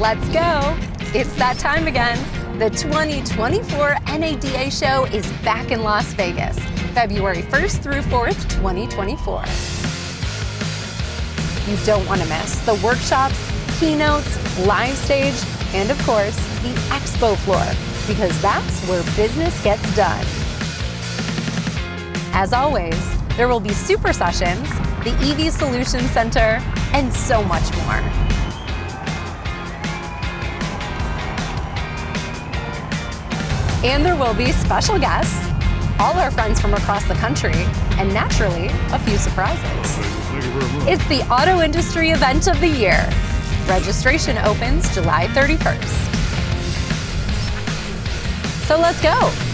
Let's go! It's that time again. The 2024 NADA show is back in Las Vegas, February 1st through 4th, 2024. You don't want to miss the workshops, keynotes, live stage, and of course, the Expo Floor, because that's where business gets done. As always, there will be super sessions, the EV Solutions Center, and so much more. And there will be special guests, all our friends from across the country, and naturally, a few surprises. It's the auto industry event of the year. Registration opens July 31st. So let's go.